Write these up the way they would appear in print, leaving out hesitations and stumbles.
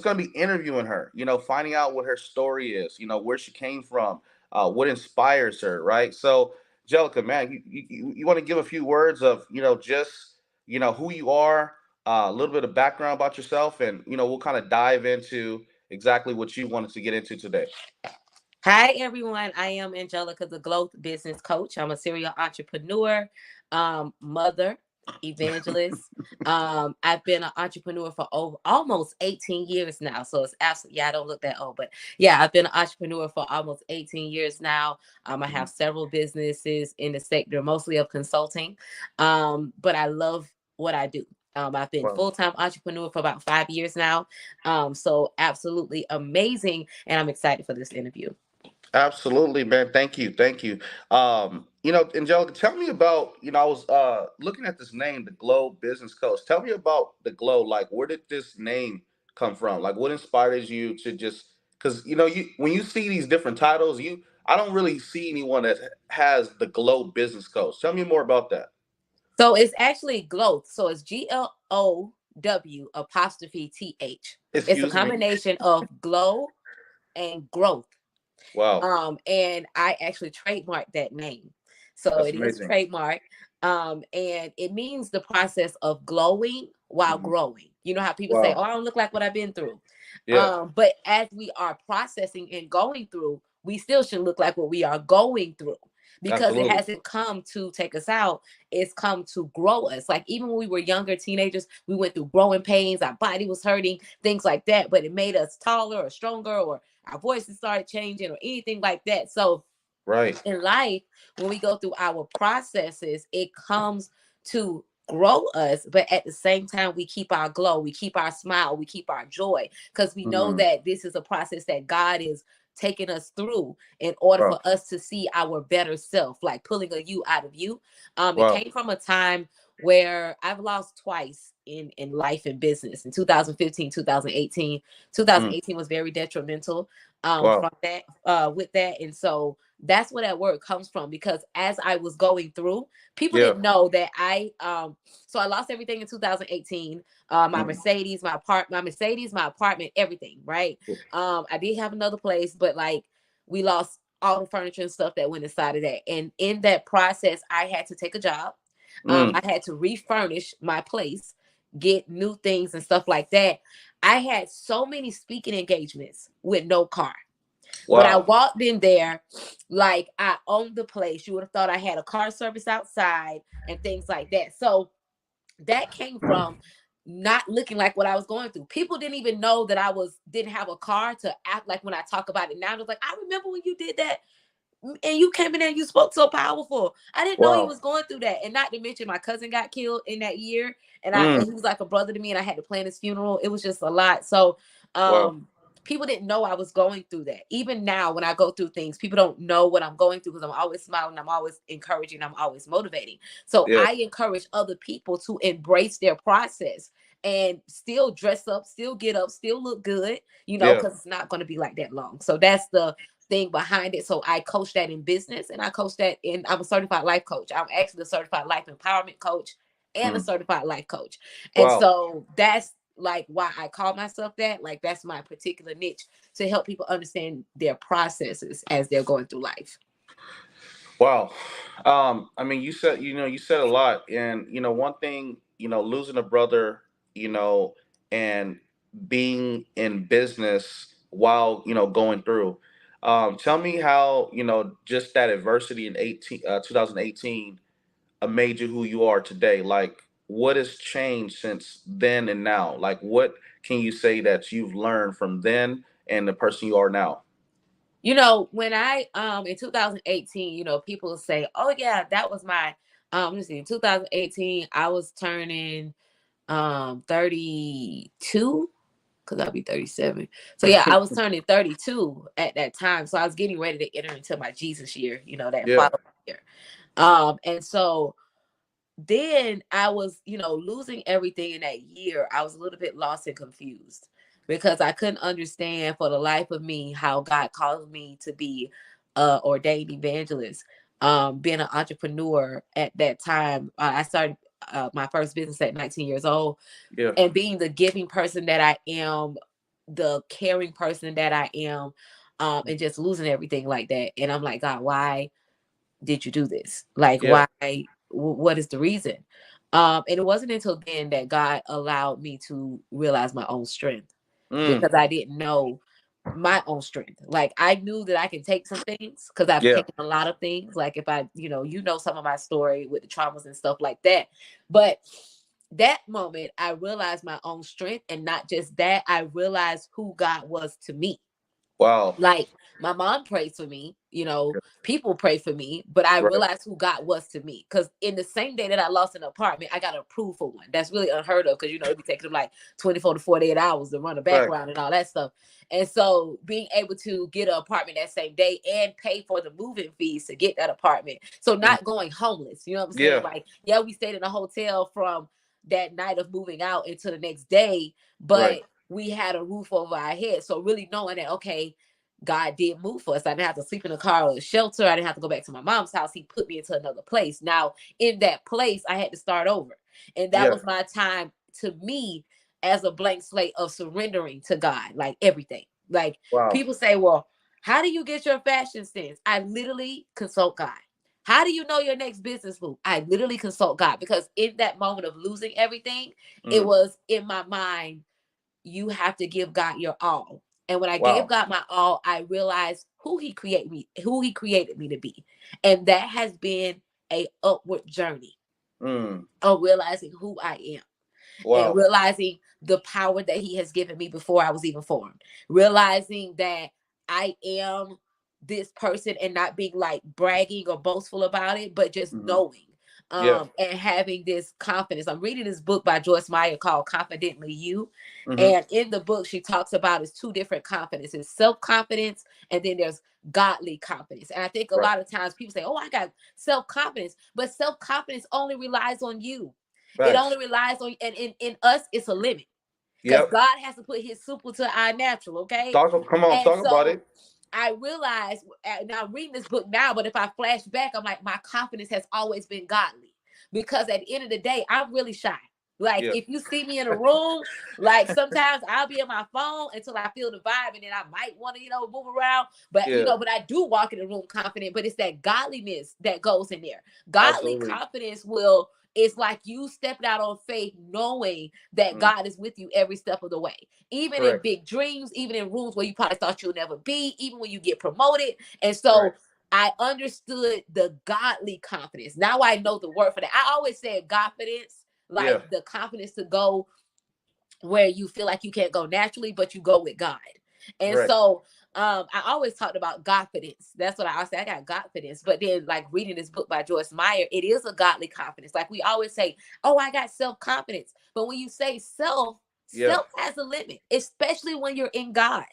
going to be interviewing her, finding out what her story is, where she came from, what inspires her, right? So, Angelica, man, you want to give a few words of, just, who you are, a little bit of background about yourself, and, we'll kind of dive into exactly what you wanted to get into today. Hi, everyone. I am Angelica, the growth business coach. I'm a serial entrepreneur, mother, evangelist. I've been an entrepreneur for over almost 18 years now. So it's absolutely, yeah, I don't look that old, but yeah, I've been an entrepreneur for almost 18 years now. I have several businesses in the sector, mostly of consulting. But I love what I do. I've been Well, full-time entrepreneur for about 5 years now. So absolutely amazing. And I'm excited for this interview. absolutely, man. Thank you. Thank you. Angelica, tell me about, I was looking at this name, the Glow Business Coach. Tell me about the Glow. Like, where did this name come from? Like, what inspires you to just, because, you when you see these different titles, I don't really see anyone that has the Glow Business Coach. Tell me more about that. So it's actually growth. So it's GLOW apostrophe TH. It's a Excuse me. combination of glow and growth. Wow. And I actually trademarked that name. So That's it is amazing. trademark. And it means the process of glowing while Mhm. growing. You know how people say, Wow. "Oh, I don't look like what I've been through." Yeah, But as we are processing and going through, we still should look like what we are going through because it absolutely. hasn't come to take us out. It's come to grow us. Like even when we were younger teenagers, we went through growing pains, our body was hurting, things like that, but it made us taller or stronger, or our voices started changing or anything like that. So Right. in life, when we go through our processes, it comes to grow us, but at the same time, we keep our glow, we keep our smile, we keep our joy, because we know Mhm. that this is a process that God is taking us through in order Wow. for us to see our better self, like pulling a you out of you. It Wow. came from a time where I've lost twice in life and business in 2015, 2018. Mm. 2018 was very detrimental Wow. from that with that. And so that's where that word comes from, because as I was going through, people Yeah. didn't know that so I lost everything in 2018. My Mm. Mercedes, my apartment, everything, right? I did have another place, but like we lost all the furniture and stuff that went inside of that. And in that process, I had to take a job. Mm. I had to refurnish my place, get new things and stuff like that. I had so many speaking engagements with no car. But I Wow. walked in there like I owned the place. You would have thought I had a car service outside and things like that. So that came from not looking like what I was going through. People didn't even know that didn't have a car to act like when I talk about it now. It was like, I remember when you did that and you came in there and you spoke so powerful. I didn't know you Wow. was going through that. And not to mention my cousin got killed in that year. And Mm. he was like a brother to me, and I had to plan his funeral. It was just a lot. So Wow. people didn't know I was going through that. Even now when I go through things, people don't know what I'm going through because I'm always smiling, I'm always encouraging, I'm always motivating. So Yeah. I encourage other people to embrace their process and still dress up, still get up, still look good, Yeah. because it's not going to be like that long. So that's the thing behind it. So I coach that in business, and I coach that I'm a certified life coach. I'm actually a certified life empowerment coach and a Mm. certified life coach. And Wow. so that's like why I call myself that. Like that's my particular niche, to help people understand their processes as they're going through life. Wow. I mean, you said a lot, and one thing, losing a brother, and being in business while going through. Tell me how just that adversity in 2018 made you who you are today. Like, what has changed since then and now? Like, what can you say that you've learned from then and the person you are now? When I in 2018, people say, "Oh yeah, that was my let me see, in 2018, I was turning 32, because I'll be 37. So yeah, I was turning 32 at that time. So I was getting ready to enter into my Jesus year, that Yeah. following year. And so then I was, losing everything in that year. I was a little bit lost and confused because I couldn't understand for the life of me how God called me to be a ordained evangelist. Being an entrepreneur at that time, I started my first business at 19 years old, Yeah. and being the giving person that I am. the caring person that I am, and just losing everything like that. And I'm like, God, why did you do this? Like, Yeah. why? What is the reason? And it wasn't until then that God allowed me to realize my own strength, Mm. because I didn't know my own strength. Like, I knew that I can take some things because I've Yeah. taken a lot of things. Like, if I, some of my story with the traumas and stuff like that. But that moment, I realized my own strength. And not just that, I realized who God was to me. Wow. Like, my mom prays for me, people pray for me, but I Right. realized who God was to me. Because in the same day that I lost an apartment, I got approved for one. That's really unheard of, because it'd be taking them like 24 to 48 hours to run a Right. background and all that stuff. And so being able to get an apartment that same day and pay for the moving fees to get that apartment. So Mm. not going homeless, you know what I'm saying? Yeah. Like, yeah, we stayed in a hotel from that night of moving out into the next day, Right. but we had a roof over our head. So really knowing that, okay, God did move for us. I didn't have to sleep in a car or a shelter. I didn't have to go back to my mom's house. He put me into another place. Now, in that place, I had to start over. And that Yeah. was my time, to me, as a blank slate of surrendering to God, like everything. Like, Wow. people say, well, how do you get your fashion sense? I literally consult God. How do you know your next business move? I literally consult God, because in that moment of losing everything, it Mm. was in my mind, you have to give God your all. And when I gave Wow. God my all, I realized who he created me to be. And that has been a upward journey Mm. of realizing who I am, and Wow. realizing the power that he has given me before I was even formed. Realizing that I am this person, and not being like bragging or boastful about it, but just Hmm. knowing, Yeah. and having this confidence. I'm reading this book by Joyce Meyer called Confidently You. Hmm. And in the book, she talks about it's two different confidences: self-confidence, and then there's godly confidence. And I think a Right. lot of times people say, oh, I got self-confidence, but self-confidence only relies on you. It only Facts. relies on, and in us, it's a limit, because Yep. God has to put his super to our natural, okay? Come on, And talk about so it. I realized, now I'm reading this book now, but if I flash back, I'm like, my confidence has always been godly, because at the end of the day, I'm really shy. Like, Yeah. if you see me in a room, like, sometimes I'll be on my phone until I feel the vibe, and then I might want to, move around. But Yeah. but I do walk in the room confident. But it's that godliness that goes in there. Godly Absolutely. confidence will. It's like you stepping out on faith, knowing that Mm. God is with you every step of the way. Even in Correct. big dreams, even in rooms where you probably thought you'll never be, even when you get promoted. And Right. so I understood the godly confidence. Now I know the word for that. I always said confidence, Yeah. like the confidence to go where you feel like you can't go naturally, but you go with God. And Right. so I always talked about confidence. That's what I say. I got confidence. But then, like, reading this book by Joyce Meyer, it is a godly confidence. Like, we always say, oh, I got self-confidence. But when you say self, Yeah. self has a limit, especially when you're in God.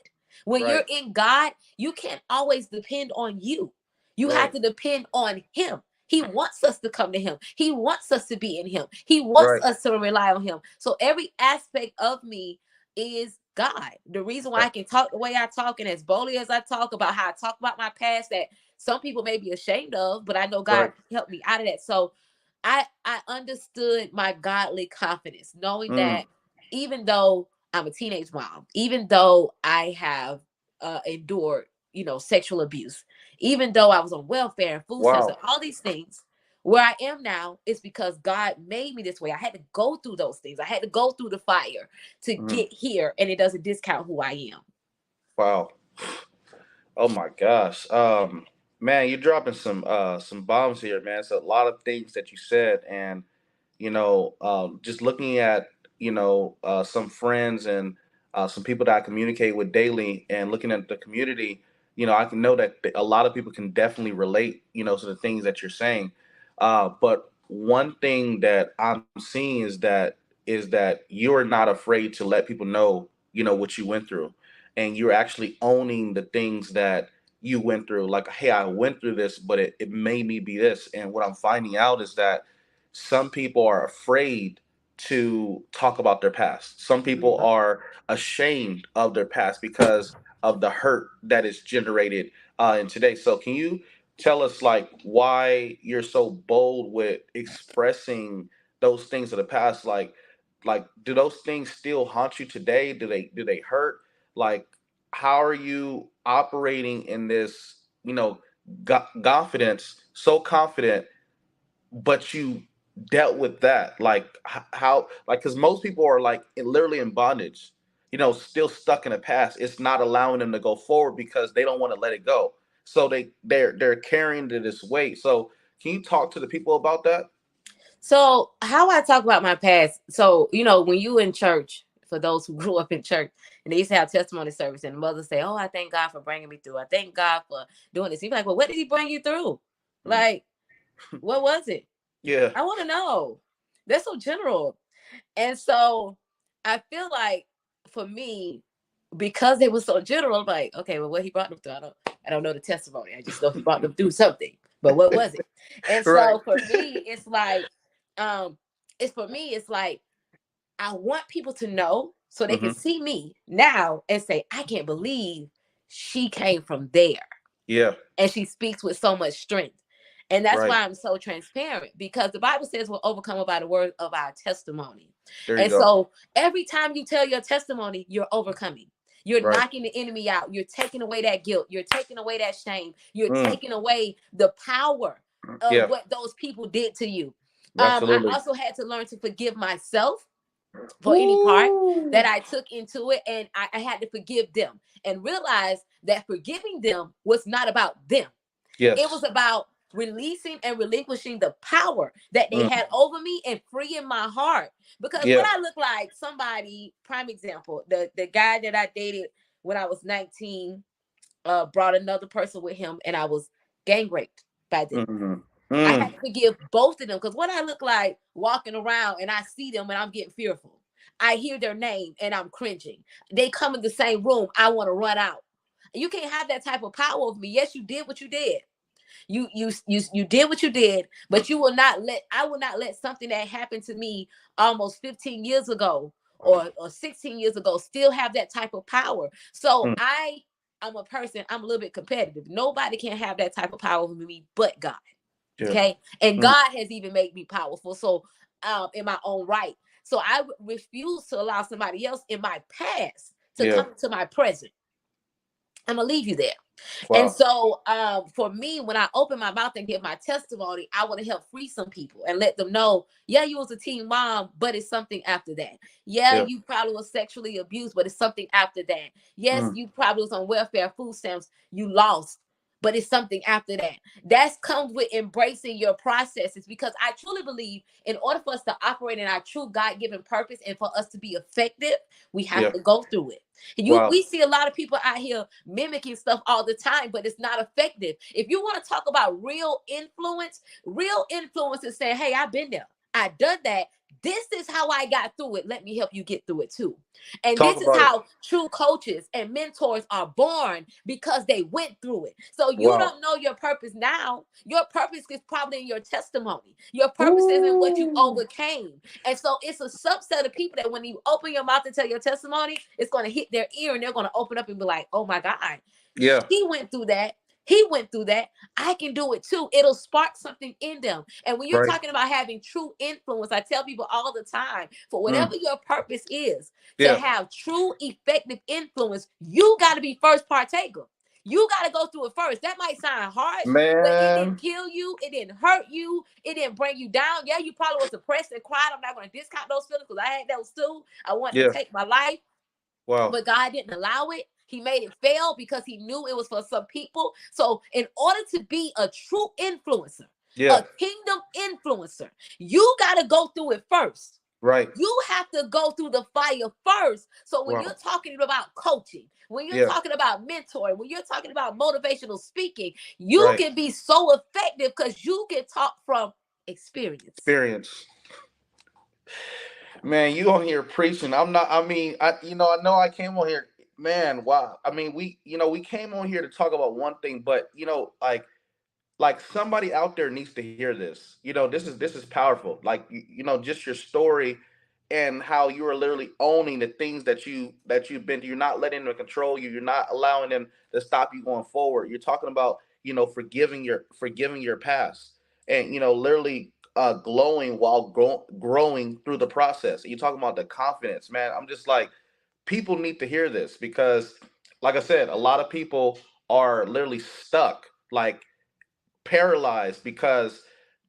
When Right. you're in God, you can't always depend on you. You have Right. to depend on him. He wants us to come to him. He wants us to be in him. He wants Right. us to rely on him. So every aspect of me is God. The reason why Right. I can talk the way I talk, and as boldly as I talk about how I talk about my past, that some people may be ashamed of, but I know God Right. helped me out of that. So I understood my godly confidence, knowing Mm. that even though I'm a teenage mom, even though I have endured, sexual abuse, even though I was on welfare and food stamps and Wow. all these things, where I am now is because God made me this way. I had to go through those things. I had to go through the fire to Mm. get here, and it doesn't discount who I am. Wow. Oh my gosh. Man, you're dropping some bombs here, man. It's a lot of things that you said, and just looking at some friends and some people that I communicate with daily, and looking at the community, I can know that a lot of people can definitely relate, to the things that you're saying. But one thing that I'm seeing is that you're not afraid to let people know, what you went through, and you're actually owning the things that you went through. Like, hey, I went through this, but it made me be this. And what I'm finding out is that some people are afraid to talk about their past. Some people Mhm. are ashamed of their past because of the hurt that is generated in today. So can you tell us, like, why you're so bold with expressing those things of the past? Like do those things still haunt you today? Do they hurt? like, how are you operating in this, confidence, so confident, but you dealt with that, like, how, like, because most people are like literally in bondage, still stuck in the past. It's not allowing them to go forward because they don't want to let it go. So they're carrying to this weight. So can you talk to the people about that? So how I talk about my past. So, when you in church, for those who grew up in church, and they used to have testimony service, and the mother say, "Oh, I thank God for bringing me through. I thank God for doing this." You're like, "Well, what did He bring you through? Mm. Like, what was it? Yeah. I want to know." That's so general. And so I feel like for me, because it was so general, I'm like, okay, well, what He brought them through, I don't know the testimony. I just know He brought them through something. But what was it? And Right. so for me, um, it's like I want people to know so they can Hmm. see me now and say, I can't believe she came from there Yeah. and she speaks with so much strength. And that's Right. why I'm so transparent, because the Bible says we're overcome by the word of our testimony. There you And go. so every time you tell your testimony, you're overcoming. You're Right. knocking the enemy out. You're taking away that guilt. You're taking away that shame. You're Mm. taking away the power of Yeah. what those people did to you. I Absolutely. also had to learn to forgive myself for any part that Woo. I took into it, and I had to forgive them and realize that forgiving them was not about them. It Yes. was about releasing and relinquishing the power that they Mm. had over me and freeing my heart. Because what Yeah. I look like, somebody, prime example, the guy that I dated when I was 19 brought another person with him, and I was gang raped by them. Hmm. I Mm. had to forgive both of them because what I look like walking around and I see them and I'm getting fearful. I hear their name and I'm cringing. They come in the same room. I want to run out. You can't have that type of power over me. Yes, you did what you did. You did what you did, but you will not let I will not let something that happened to me almost 15 years ago or 16 years ago still have that type of power. So Mm. I'm a person, I'm a little bit competitive. Nobody can have that type of power over me but God. Yeah. Okay. And Mm. God has even made me powerful. So, in my own right. So I refuse to allow somebody else in my past to Yeah. come into my present. I'm gonna leave you there. And Wow. so, for me, when I open my mouth and give my testimony, I want to help free some people and let them know, yeah, you was a teen mom, but it's something after that. Yeah, Yeah. you probably was sexually abused, but it's something after that. Yes, Mm. you probably was on welfare, food stamps, you lost, but it's something after that. That comes with embracing your processes, because I truly believe in order for us to operate in our true God-given purpose and for us to be effective, we have Yeah. to go through it. Wow. We see a lot of people out here mimicking stuff all the time, but it's not effective. If you want to talk about real influence is saying, hey, I've been there, I done that, this is how I got through it, let me help you get through it too. And Talk this is about it. how true coaches and mentors are born, because they went through it. So you Wow. don't know your purpose now. Your purpose is probably in your testimony. Your purpose is in what you Ooh. overcame. And so it's a subset of people that when you open your mouth and tell your testimony, it's going to hit their ear and they're going to open up and be like, oh my God, Yeah. he went through that. He went through that. I can do it too. It'll spark something in them. And when you're Right. talking about having true influence, I tell people all the time, for Mm. whatever your purpose is, to Yeah. have true, effective influence, you got to be first partaker. You got to go through it first. That might sound harsh, but it didn't Man. kill you. It didn't hurt you. It didn't bring you down. Yeah, you probably was depressed and cried. I'm not going to discount those feelings because I had those too. I wanted to Yeah. take my life, Wow. but God didn't allow it. He made it fail because he knew it was for some people. So, in order to be a true influencer, Yeah. a kingdom influencer, you got to go through it first. Right. You have to go through the fire first. So when you're Wow. talking about coaching, when you're Yeah. talking about mentoring, when you're talking about motivational speaking, you Right. can be so effective because you can talk from experience. Experience. Man, you on here preaching. I'm not, I mean, I know I came on here. Man, wow. I mean, we came on here to talk about one thing, but like somebody out there needs to hear this. This is powerful. Like, just your story and how you are literally owning the things that you've been. You're not letting them control you. You're not allowing them to stop you going forward. You're talking about forgiving your past, and literally glowing while growing through the process. You're talking about the confidence, man. I'm just like, people need to hear this because, like I said, a lot of people are literally stuck, like paralyzed because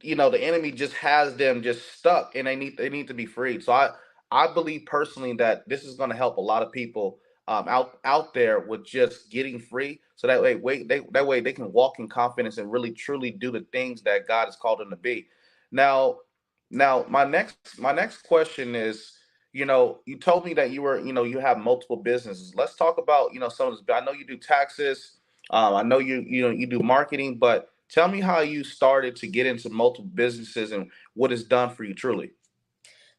the enemy just has them just stuck, and they need to be freed. So I believe personally that this is going to help a lot of people out there with just getting free, so that way they can walk in confidence and really truly do the things that God has called them to be. Now, my next question is, you told me that you have multiple businesses. Let's talk about some of this. I know you do taxes. I know you do marketing, but tell me how you started to get into multiple businesses and what it's done for you truly.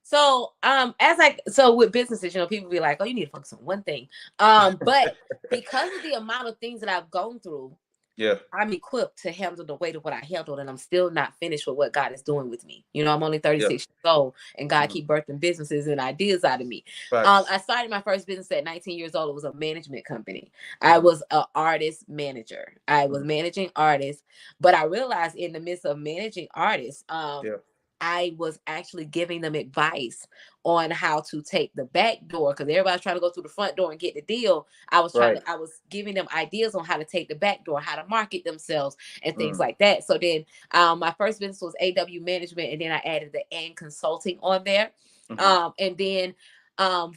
So with businesses, people be like, "Oh, you need to focus on one thing." But because of the amount of things that I've gone through, Yeah. I'm equipped to handle the weight of what I handled, and I'm still not finished with what God is doing with me. I'm only Yeah. 36 years old, and God Hmm. keep birthing businesses and ideas out of me. Facts. I started my first business at 19 years old. It was a management company. I Hmm. was an artist manager. I was Hmm. managing artists, but I realized in the midst of managing artists, Yeah. I was actually giving them advice on how to take the back door because everybody's trying to go through the front door and get the deal. Right. I was giving them ideas on how to take the back door, how to market themselves, and things Mm. like that. So then, my first business was AW Management, and then I added the and consulting on there. Hmm. And then,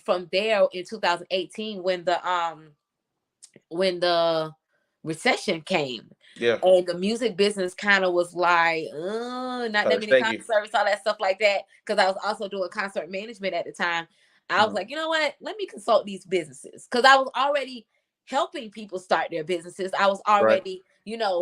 from there in 2018, when the recession came Yeah. and the music business kind of was like, not that Kind of many shaky. concerts, all that stuff like that. Because I was also doing concert management at the time. I was Hmm. like, you know what? Let me consult these businesses because I was already helping people start their businesses. I was Right. already,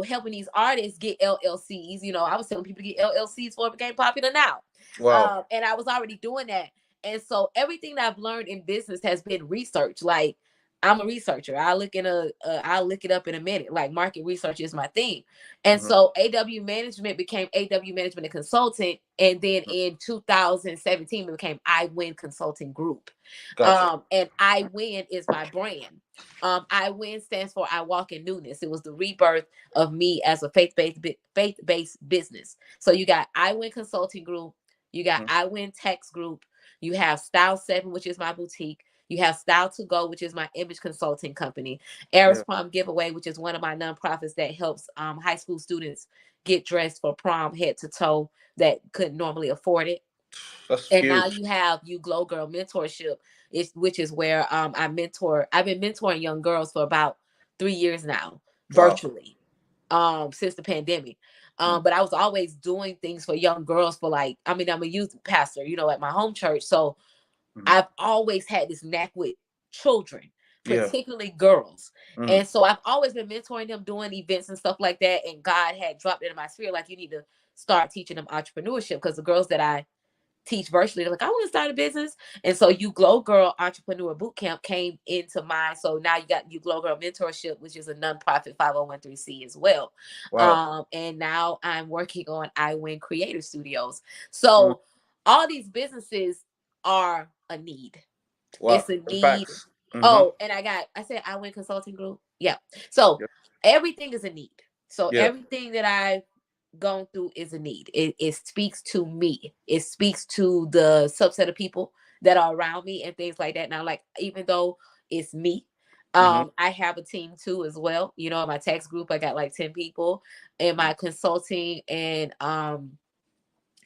helping these artists get LLCs. I was telling people to get LLCs before it became popular now. Wow. And I was already doing that. And so everything that I've learned in business has been research. Like, I'm a researcher. I'll look it up in a minute. Like, market research is my thing. And Hmm. so AW Management became AW Management and Consultant, and then in 2017 it became I Win Consulting Group. Gotcha. And I Win is my brand. I Win stands for I Walk in Newness. It was the rebirth of me as a faith-based business. So you got I Win Consulting Group, you got Hmm. I Win Tax Group, you have Style 7, which is my boutique. You have Style to Go, which is my image consulting company. Eris Yeah. Prom Giveaway, which is one of my nonprofits that helps high school students get dressed for prom head to toe that couldn't normally afford it. That's And now huge. you have You Glow Girl Mentorship, which is where I've been mentoring young girls for about 3 years now, Wow. virtually, since the pandemic. Hmm. But I was always doing things for young girls for, like, I mean, I'm a youth pastor, at my home church. So Hmm. I've always had this knack with children, Yeah. particularly girls. Hmm. And so I've always been mentoring them, doing events and stuff like that. And God had dropped it in my spirit, like, you need to start teaching them entrepreneurship, because the girls that I teach virtually, they're like, I want to start a business. And so You Glow Girl Entrepreneur Bootcamp came into mine. So now you got You Glow Girl Mentorship, which is a nonprofit 501(c) as well. Wow. And now I'm working on I Win Creator Studios. Mm. So all these businesses are a need. Wow. It's a need. Facts. Hmm. Oh, and I said I Win Consulting Group. Yeah. So Yeah. everything is a need. So Yeah. everything that I've gone through is a need. It speaks to me. It speaks to the subset of people that are around me and things like that. Now, like, even though it's me, Hmm. I have a team too as well. In my tax group, I got like 10 people. In my consulting and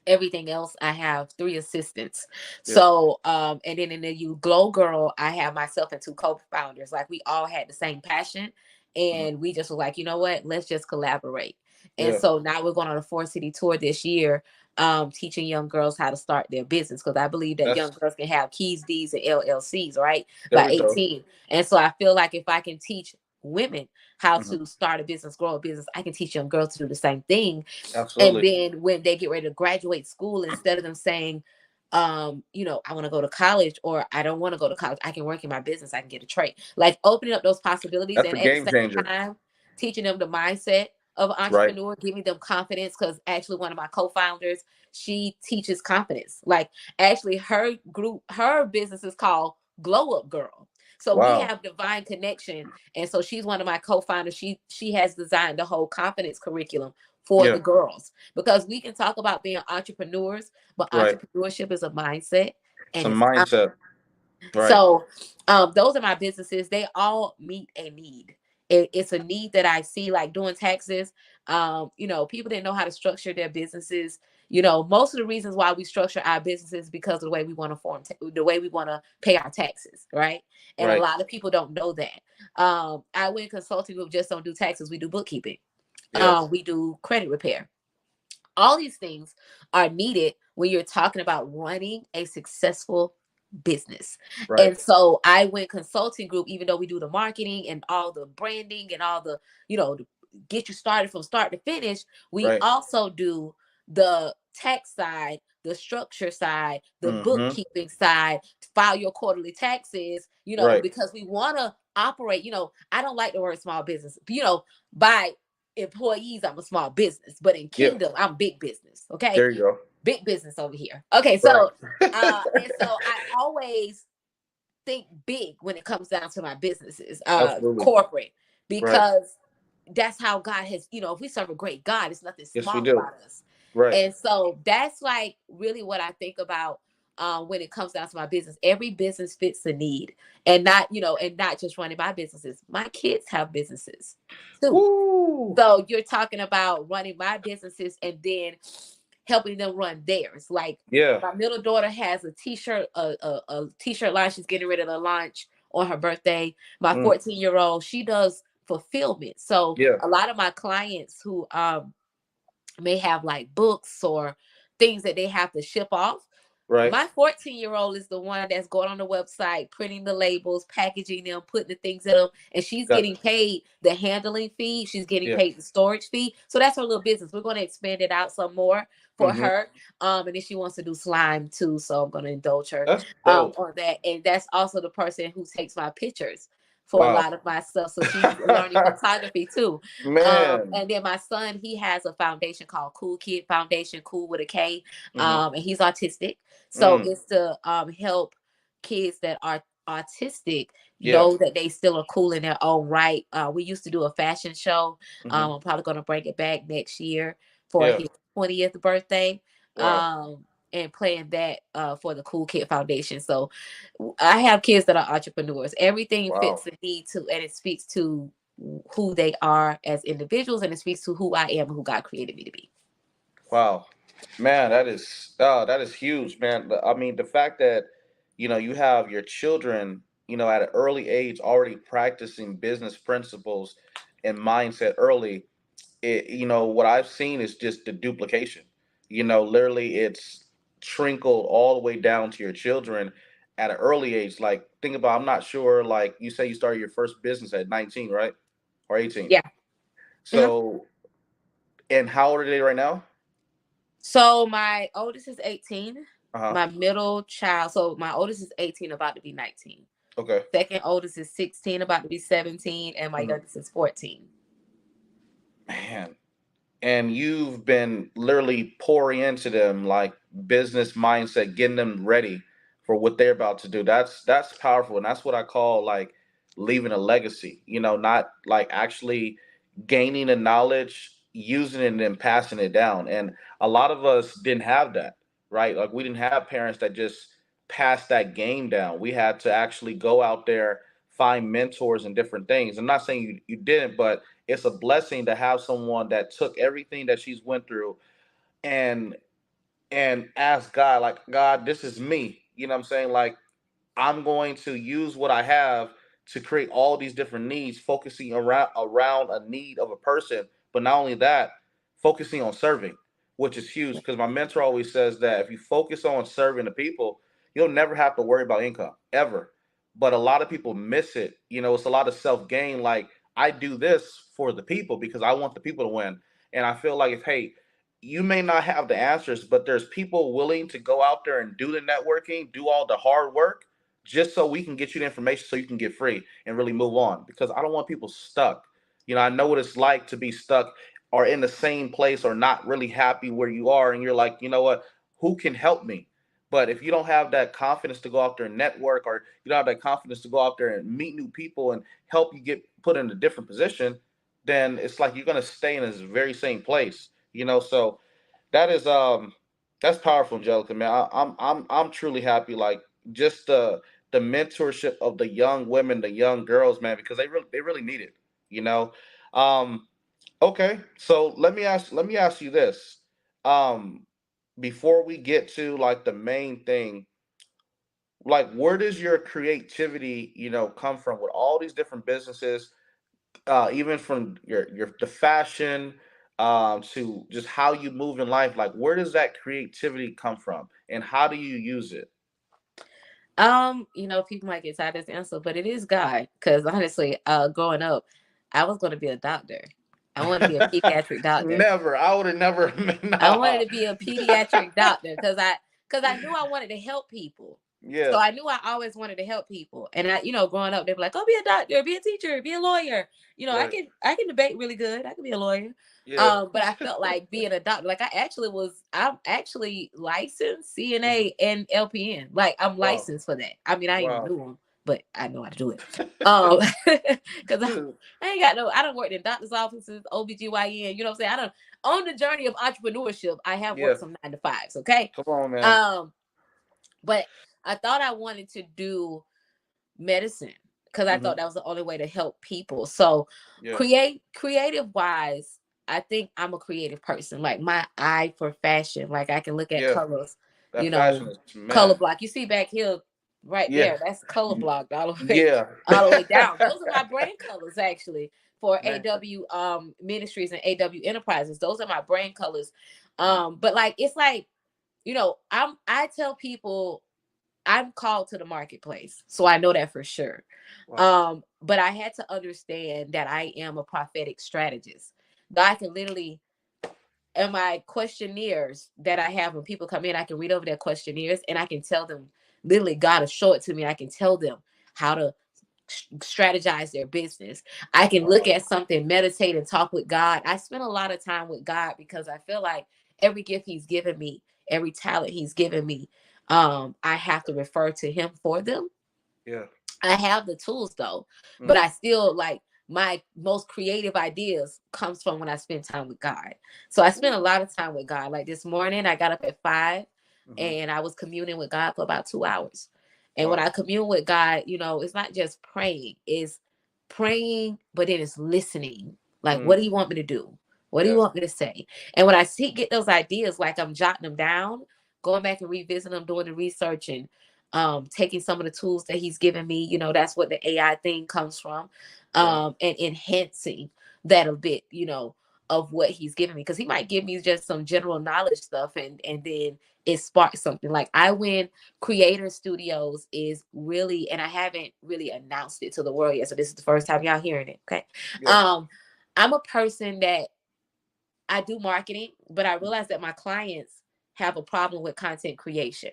everything else, I have 3 assistants. Yeah. So and then in the You Glow Girl, I have myself and 2 co-founders. Like, we all had the same passion, Hmm. and we just were like, you know what, let's just collaborate. And Yeah. so now we're going on a 4 city tour this year, teaching young girls how to start their business, because I believe that young That's girls can have keys, deeds, and LLCs, right, there by we go. 18. And so I feel like if I can teach women how Hmm. to start a business, grow a business, I can teach young girls to do the same thing. And Absolutely. then when they get ready to graduate school, instead of them saying, I want to go to college, or I don't want to go to college, I can work in my business, I can get a trade. Like, opening up those possibilities, That's a and at the game same changer. time teaching them the mindset of an Right. entrepreneur, giving them confidence. Because actually, one of my co-founders, she teaches confidence. Like, actually, her business is called Glow Up Girl. So we Wow. have divine connection, and so she's one of my co-founders. She has designed the whole confidence curriculum for Yeah. the girls, because we can talk about being entrepreneurs, but Right. entrepreneurship is a mindset, and Some it's mindset. Right. So those are my businesses. They all meet a need. It's a need that I see, like doing taxes. People didn't know how to structure their businesses. Most of the reasons why we structure our businesses because of the way we want to the way we want to pay our taxes, right? And a Right. lot of people don't know that. I win consulting group just don't do taxes. We do bookkeeping. Yeah. We do credit repair. All these things are needed when you're talking about running a successful business. Right. And so I went consulting group, even though we do the marketing and all the branding and all the, to get you started from start to finish, we Right. also do the tax side, the structure side, the Mm-hmm. bookkeeping side, file your quarterly taxes, Right. because we want to operate, I don't like the word small business, by employees, I'm a small business, but in Yeah. Kingdom, I'm big business. Okay. There you go. Big business over here. Okay. Right. And so I always think big when it comes down to my businesses, Absolutely. corporate, Right. because that's how God has, if we serve a great God, it's nothing Yes, we small do. about us. Right. And so that's like really what I think about when it comes down to my business. Every business fits the need, and not just running my businesses. My kids have businesses too. Woo. So you're talking about running my businesses and then helping them run theirs. Like Yeah. my middle daughter has a t-shirt, a t-shirt line she's getting ready to launch on her birthday. My Mm. 14-year-old, she does fulfillment. So Yeah. a lot of my clients who may have like books or things that they have to ship off. Right. My 14-year-old is the one that's going on the website, printing the labels, packaging them, putting the things in them, and she's Got. getting paid the handling fee. She's getting Yeah. paid the storage fee. So that's her little business. We're going to expand it out some more for Mm-hmm. her. And then she wants to do slime too, so I'm going to indulge her That's dope. on that. And that's also the person who takes my pictures for a Wow. lot of my stuff. So she's learning photography too. Man. And then my son, he has a foundation called Cool Kid Foundation, cool with a K. Mm-hmm. And he's autistic. So Mm. it's to help kids that are autistic Yeah. know that they still are cool in their own right. We used to do a fashion show. Mm-hmm. I'm probably going to bring it back next year for Yeah. his 20th birthday. Wow. And playing that for the Cool Kid Foundation. So I have kids that are entrepreneurs. Everything Wow. fits the need to, and it speaks to who they are as individuals, and it speaks to who I am and who God created me to be. Wow, man, that is huge, man. I mean, the fact that you have your children, at an early age already practicing business principles and mindset early. What I've seen is just the duplication. Literally, it's trickled all the way down to your children at an early age. Like, think about, I'm not sure. Like, you say you started your first business at 19, right, or 18. Yeah. Uh-huh. So, and how old are they right now? So my oldest is 18. Uh huh. My middle child, so my oldest is 18, about to be 19. Okay. Second oldest is 16, about to be 17, and my Mhm. youngest is 14. Man, and you've been literally pouring into them like business mindset, getting them ready for what they're about to do. That's powerful, and that's what I call like leaving a legacy. Not like actually gaining the knowledge, using it, and then passing it down. And a lot of us didn't have that, right? Like we didn't have parents that just passed that game down. We had to actually go out there, find mentors and different things. I'm not saying you didn't, but it's a blessing to have someone that took everything that she's went through and ask God, like, God, this is me. You know what I'm saying? Like, I'm going to use what I have to create all these different needs, focusing around a need of a person. But not only that, focusing on serving, which is huge. Because my mentor always says that if you focus on serving the people, you'll never have to worry about income ever. But a lot of people miss it. It's a lot of self gain. Like I do this for the people because I want the people to win. And I feel like if hey, you may not have the answers, but there's people willing to go out there and do the networking, do all the hard work just so we can get you the information so you can get free and really move on because I don't want people stuck. I know what it's like to be stuck or in the same place or not really happy where you are and you're like, you know what, who can help me? But if you don't have that confidence to go out there and network or you don't have that confidence to go out there and meet new people and help you get put in a different position, then it's like you're going to stay in this very same place, so that is that's powerful, Angelica, man. I'm truly happy. Like just the mentorship of the young women, the young girls, man, because they really need it. You know. Um, okay, so let me ask you this. Um, before we get to like the main thing, like where does your creativity, come from with all these different businesses, even from your the fashion, to just how you move in life, like where does that creativity come from and how do you use it? People might get tired of this answer, but it is God. Because honestly, growing up, I was going to be a doctor. I wanted to be a pediatric doctor. Never, I would have never. I wanted Nah. to be a pediatric doctor because I knew I wanted to help people. So Yeah, I knew I always wanted to help people. And growing up, they'd be like, "Oh, be a doctor, be a teacher, be a lawyer." right. I can debate really good. I can be a lawyer. Yeah. But I felt like being a doctor. Like I'm actually licensed CNA and LPN. Like I'm Wow. licensed for that. I mean, I ain't gonna Wow. do them, but I know how to do it. Um, because I ain't got no. I don't work in doctors' offices, OBGYN. You know what I'm saying? I don't on the journey of entrepreneurship. I have Yeah. worked some 9 to 5s. Okay. Come on, man. Um, but I thought I wanted to do medicine because I thought Hmm. that was the only way to help people. So Yeah. creative wise, I think I'm a creative person. Like my eye for fashion, like I can look at Yeah. colors, That you know, fashion is color man. block. You see back here, right Yeah. there, that's color blocked Yeah. all the way down. Those are my brand colors actually for Man. AW Ministries and AW Enterprises. Those are my brand colors. But like it's like, I tell people I'm called to the marketplace. So I know that for sure. Wow. But I had to understand that I am a prophetic strategist. God can literally, in my questionnaires that I have when people come in, I can read over their questionnaires and I can tell them, literally, God will show it to me. I can tell them how to strategize their business. I can look Wow. at something, meditate, and talk with God. I spend a lot of time with God because I feel like every gift He's given me, every talent He's given me, I have to refer to Him for them. Yeah. I have the tools though, but Mm. I still like my most creative ideas comes from when I spend time with God. So I spend a lot of time with God. Like this morning, I got up at 5 Hmm. and I was communing with God for about 2 hours. And when Wow. I commune with God, it's not just praying, it's praying, but then it's listening. Like, what Mm. do you want me to do? What do you Yeah. want me to say? And when I see get those ideas, like I'm jotting them down, going back and revisiting them, doing the research and taking some of the tools that he's given me, that's what the AI thing comes from, Right. and enhancing that a bit, of what he's given me, because he might give me just some general knowledge stuff, and then it sparks something. Like I win Creator Studios is really, and I haven't really announced it to the world yet, so this is the first time y'all hearing it. Okay. Yeah. I'm a person that I do marketing, but I realize that my clients have a problem with content creation.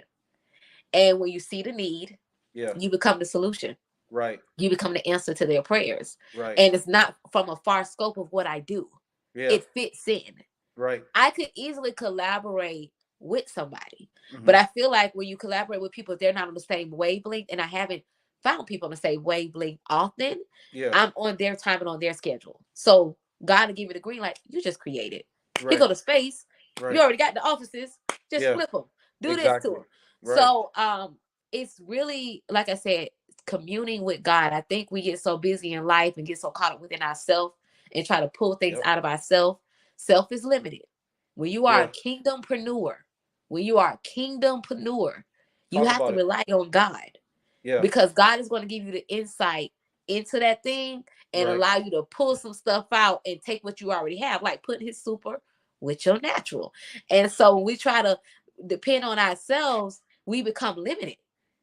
And when you see the need, Yeah. you become the solution. Right. You become the answer to their prayers. Right. And it's not from a far scope of what I do, Yeah. it fits in. Right. I could easily collaborate with somebody, but Hmm. I feel like when you collaborate with people, they're not on the same wavelength. And I haven't found people on the same wavelength often. Yeah. I'm on their time and on their schedule. So God will give you the green light. You just create it. You Right. go to space. You Right. already got the offices. Just Yeah. flip them. Do this to Exactly. them. Right. So it's really, like I said, communing with God. I think we get so busy in life and get so caught up within ourselves and try to pull things Yep. out of ourselves. Self is limited. When you are a Yeah. kingdompreneur, you Talk have to about it. rely on God, Yeah. because God is going to give you the insight into that thing and Right. allow you to pull some stuff out and take what you already have, like putting his super with your natural. And so when we try to depend on ourselves, we become limited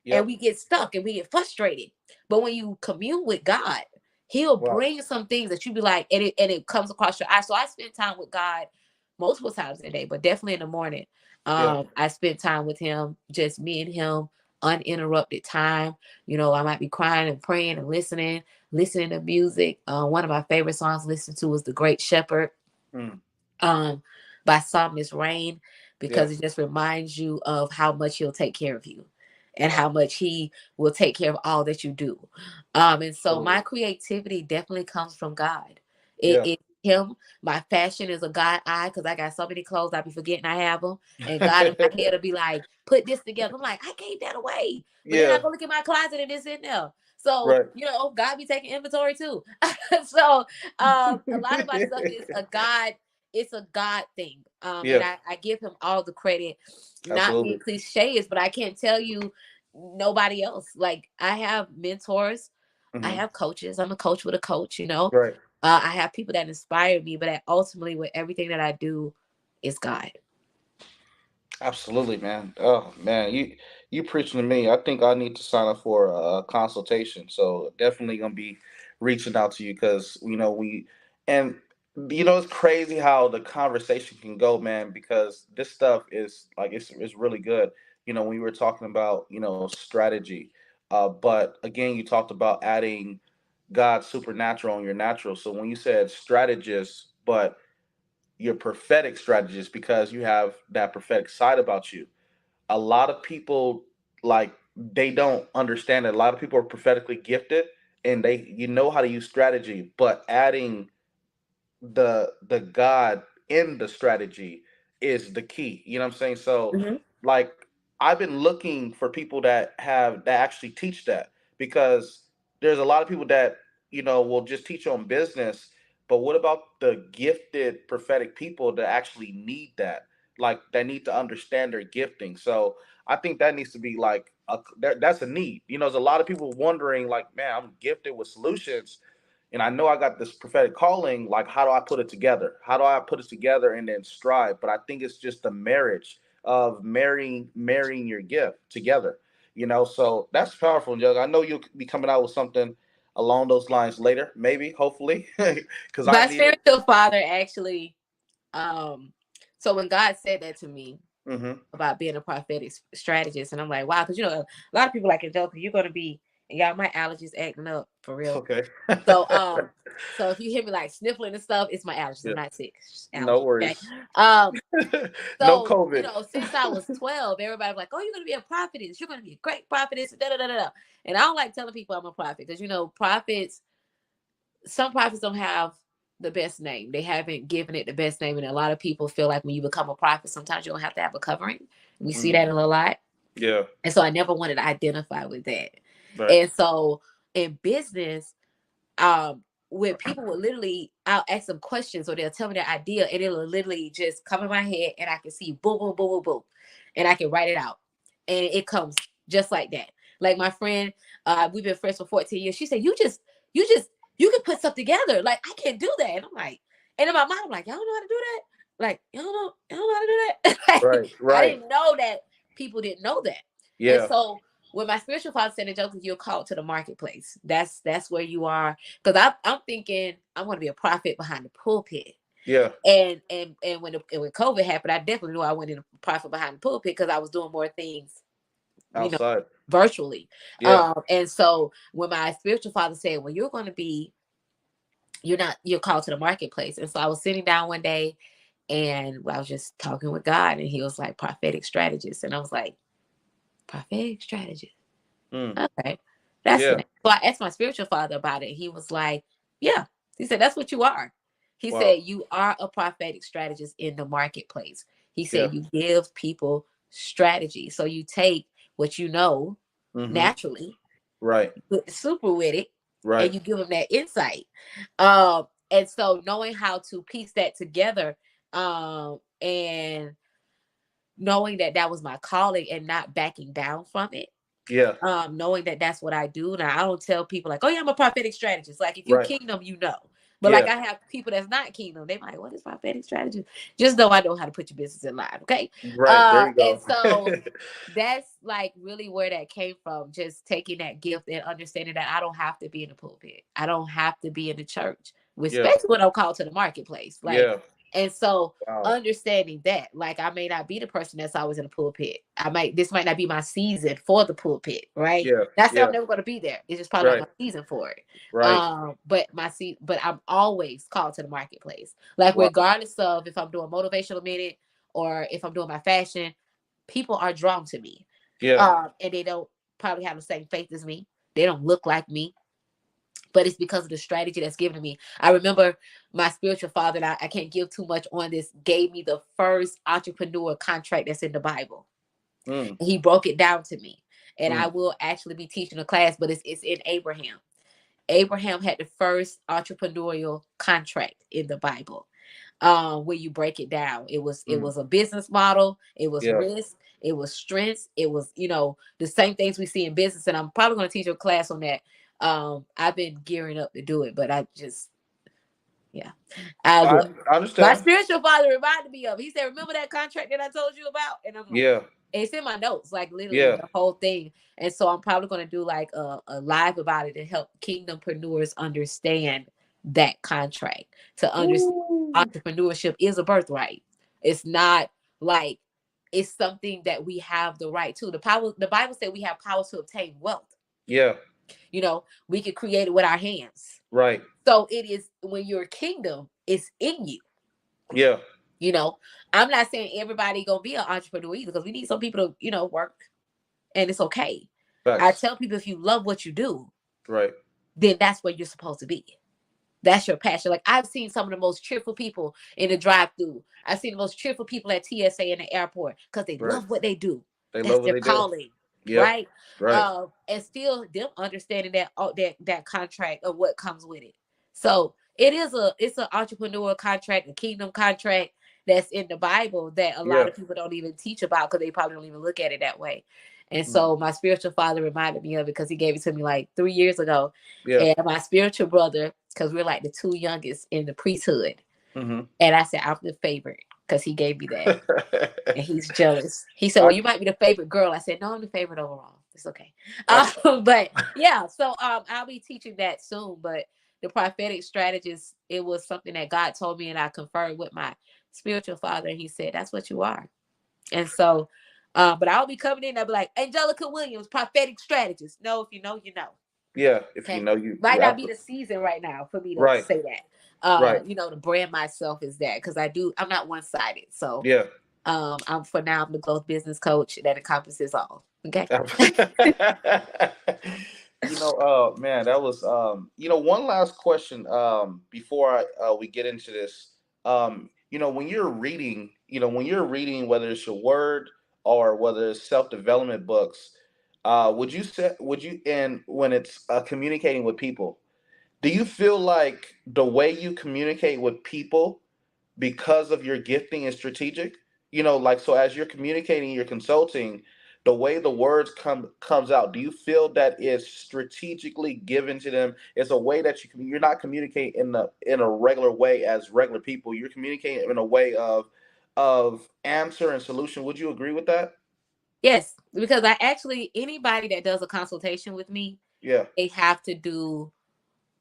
and Yep. we get stuck and we get frustrated. But when you commune with God, he'll Wow. bring some things that you be like, and it comes across your eyes. So I spend time with God multiple times a day, but definitely in the morning. Yeah. I spend time with him, just me and him, uninterrupted time. I might be crying and praying and listening to music. One of my favorite songs to listen to is The Great Shepherd, Mm. um, by Psalmist Rain, Yeah. because it just reminds you of how much he'll take care of you and Wow. how much he will take care of all that you do. And so my Absolutely. creativity definitely comes from God. It, Yeah. it him. My fashion is a God eye because I got so many clothes I be forgetting I have them. And God in my head will be like, put this together. I'm like, I gave that away. But then I Yeah. go look at my closet and it's in there. So, Right. God be taking inventory too. So a lot of my stuff is a God, it's a God thing. And Yeah. I give him all the credit, not being Absolutely. cliches, but I can't tell you nobody else. Like I have mentors, I Hmm. have coaches. I'm a coach with a coach. Right. I have people that inspire me, but ultimately, with everything that I do, is God. Absolutely, man. Oh man, you preaching to me. I think I need to sign up for a consultation. So definitely gonna be reaching out to you because and it's crazy how the conversation can go, man. Because this stuff is like it's really good. When you were talking about strategy, but again, you talked about adding God's supernatural on your natural. So when you said strategist, but your prophetic strategist because you have that prophetic side about you. A lot of people like they don't understand that a lot of people are prophetically gifted and they how to use strategy, but adding the God in the strategy is the key. You know what I'm saying? So Hmm. like I've been looking for people that actually teach that because there's a lot of people that will just teach on business, but what about the gifted prophetic people that actually need that? Like that need to understand their gifting. So I think that needs to be like that's a need. There's a lot of people wondering like, man, I'm gifted with solutions and I know I got this prophetic calling. Like, how do I put it together? How do I put it together and then strive? But I think it's just the marriage of marrying your gift together. So that's powerful, Jug. I know you'll be coming out with something along those lines later, maybe, hopefully, because I My need it. spiritual father actually, um, so when God said that to me Hmm. about being a prophetic strategist, and I'm like, wow, because a lot of people like Angelica, you're gonna be, and y'all, my allergies acting up for real. Okay. So so if you hear me like sniffling and stuff, it's my allergies. I'm Yeah. not sick. It's No allergies. Okay. worries. Um, No So, COVID. since I was 12, everybody was like, oh, you're going to be a prophetess. You're going to be a great prophetess. Da, da, da, da, da. And I don't like telling people I'm a prophet because, prophets, some prophets don't have the best name. They haven't given it the best name. And a lot of people feel like when you become a prophet, sometimes you don't have to have a covering. We see Mm. that a lot. Yeah. And so I never wanted to identify with that. Right. And so in business, where people will literally, I'll ask them questions or they'll tell me their idea and it'll literally just come in my head and I can see boom, boom, boom, boom, boom. And I can write it out. And it comes just like that. Like my friend, we've been friends for 14 years. She said, you just, you can put stuff together. Like I can't do that. And I'm like, and in my mind, I'm like, y'all don't know how to do that? Like, y'all don't know how to do that? Right. Like, I Right. didn't know that people didn't know that. And Yeah. so when my spiritual father said, Angelica, you're called to the marketplace. That's where you are. Because I'm thinking I'm going to be a prophet behind the pulpit. Yeah. And when COVID happened, I definitely knew I went in a prophet behind the pulpit because I was doing more things, you know, Outside. virtually. Yeah. And so when my spiritual father said, well, you're going to be, you're called to the marketplace. And so I was sitting down one day and I was just talking with God and he was like prophetic strategist. And I was like, prophetic strategist. Mm. Okay. That's the Yeah. name. So I asked my spiritual father about it. He was like, yeah. He said, that's what you are. He Wow. said, you are a prophetic strategist in the marketplace. He Yeah. said, you give people strategy. So you take what you know Mm-hmm. naturally, Right. super with it, and Right. you give them that insight. And so knowing how to piece that together, and knowing that that was my calling and not backing down from it, Yeah. knowing that that's what I do. Now I don't tell people like, oh yeah, I'm a prophetic strategist. Like if you Right. kingdom. But like Yeah. I have people that's not kingdom. They like, what is prophetic strategy? Just know I know how to put your business in line. Okay. Right. There you And go. so that's like really where that came from. Just taking that gift and understanding that I don't have to be in the pulpit. I don't have to be in the church, Yeah. especially when I'm called to the marketplace. Like, Yeah. and so Wow. understanding that, like I may not be the person that's always in the pulpit. This might not be my season for the pulpit, right? Yeah. Not saying I'm Yeah. never going to be there. It's just probably not Right. my season for it. Right. But I'm always called to the marketplace. Like Wow. regardless of if I'm doing motivational minute or if I'm doing my fashion, people are drawn to me. Yeah. And they don't probably have the same faith as me. They don't look like me. but it's because of the strategy that's given to me. I remember my spiritual father, and I can't give too much on this, gave me the first entrepreneur contract that's in the Bible. Mm, He broke it down to me. And I mm, will actually be teaching a class, but it's in Abraham. Abraham had the first entrepreneurial contract in the Bible, where you break it down. It was mm. a business model, it was Yeah. risk, it was strengths, it was, the same things we see in business. And I'm probably going to teach a class on that. I've been gearing up to do it, but I just, yeah, I'll do I, it. I My understand. spiritual father reminded me of. He said, "Remember that contract that I told you about?" And I'm like, Yeah. it's in my notes, like literally Yeah. the whole thing. And so I'm probably going to do like a live about it to help kingdompreneurs understand that contract, to understand Ooh. entrepreneurship is a birthright. It's not like it's something that we have the right to. The Bible said we have power to obtain wealth. Yeah. We can create it with our hands. Right. So it is when your kingdom is in you. Yeah. You know, I'm not saying everybody gonna be an entrepreneur either, because we need some people to, work, and it's okay. I Facts. tell people, if you love what you do, Right. then that's where you're supposed to be. That's your passion. Like, I've seen some of the most cheerful people in the drive-through. I've seen the most cheerful people at TSA in the airport because they Right. love what they do. They That's love what their they do. calling, Yep. right? Right. And still them understanding that contract of what comes with it. So it's an entrepreneur contract, a kingdom contract that's in the Bible that a lot Yeah. of people don't even teach about because they probably don't even look at it that way. And Mm. so my spiritual father reminded me of it because he gave it to me like 3 years ago. Yeah. And my spiritual brother, because we're like the two youngest in the priesthood. Mm-hmm. And I said, I'm the favorite because he gave me that. And he's jealous. He said, I well, you might be the favorite girl. I said, no, I'm the favorite overall. It's okay. I But yeah, so I'll be teaching that soon. But the prophetic strategist, it was something that God told me, and I confirmed with my spiritual father. And he said, that's what you are. And so, but I'll be coming in. I'll be like, Angelica Williams, prophetic strategist. No, if you know, you know. yeah. If you Okay. know you, Might not yeah. be the season right now for me to Right. say that. Right. To brand myself is that, because I'm not one-sided. So Yeah. I'm the growth business coach that encompasses all. Okay. Man, that was one last question before we get into this. When you're reading, whether it's your word or whether it's self-development books, would you and when it's communicating with people, do you feel like the way you communicate with people because of your gifting is strategic? Like, so as you're communicating, you're consulting, the way the words comes out, do you feel that it's strategically given to them? It's a way that you're not communicating in a regular way as regular people. You're communicating in a way of answer and solution. Would you agree with that? Yes, because anybody that does a consultation with me, Yeah. they have to do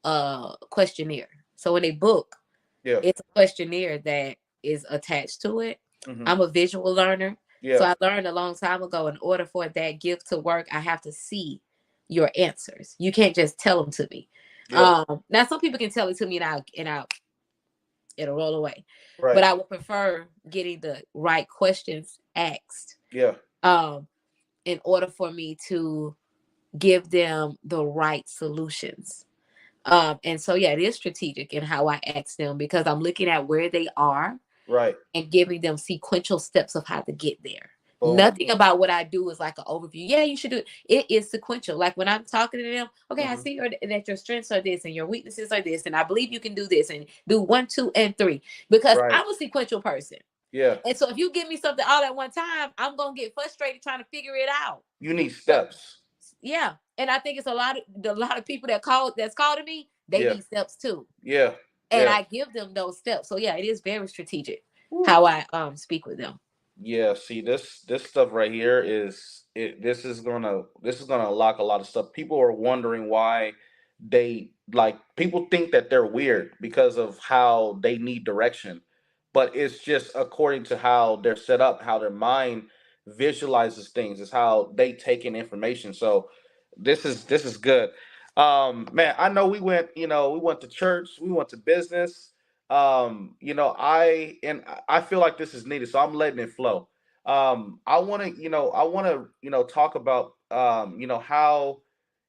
a questionnaire. So when they book, Yeah. it's a questionnaire that is attached to it. Hmm. I'm a visual learner. So Yeah. I learned a long time ago, in order for that gift to work, I have to see your answers. You can't just tell them to me. Yeah. Now some people can tell it to me, and it'll roll away. Right. But I would prefer getting the right questions asked, Yeah. um, in order for me to give them the right solutions. And so, yeah, it is strategic in how I ask them, because I'm looking at where they are Right. and giving them sequential steps of how to get there. Boom. Nothing about what I do is like an overview. Yeah, you should do it. It is sequential. Like when I'm talking to them, okay, I Hmm. see that your strengths are this and your weaknesses are this, and I believe you can do this, and do 1, 2, and 3. Because Right. I'm a sequential person. Yeah. And so if you give me something all at one time, I'm gonna get frustrated trying to figure it out. You need So steps. yeah. And I think it's a lot of people that's calling me, they Yeah. need steps too. Yeah. And Yeah. I give them those steps. So yeah, it is very strategic how I speak with them. Yeah, see, this stuff right here this is gonna unlock a lot of stuff. People are wondering why people think that they're weird because of how they need direction, but it's just according to how they're set up, how their mind visualizes things, is how they take in information. So this is good. Man, I know we went to church, we went to business. I feel like this is needed, so I'm letting it flow. I want to talk about how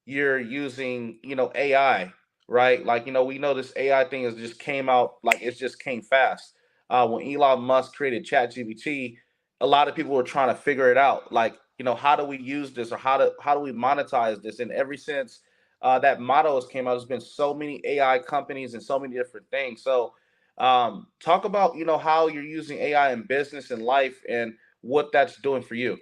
you're using AI. right? Like, we know this AI thing has just came out, like it just came fast. When Elon Musk created ChatGPT, a lot of people were trying to figure it out. Like, how do we use this, or how do we monetize this? And ever since that motto has came out, there's been so many AI companies and so many different things. So, talk about how you're using AI in business and life, and what that's doing for you.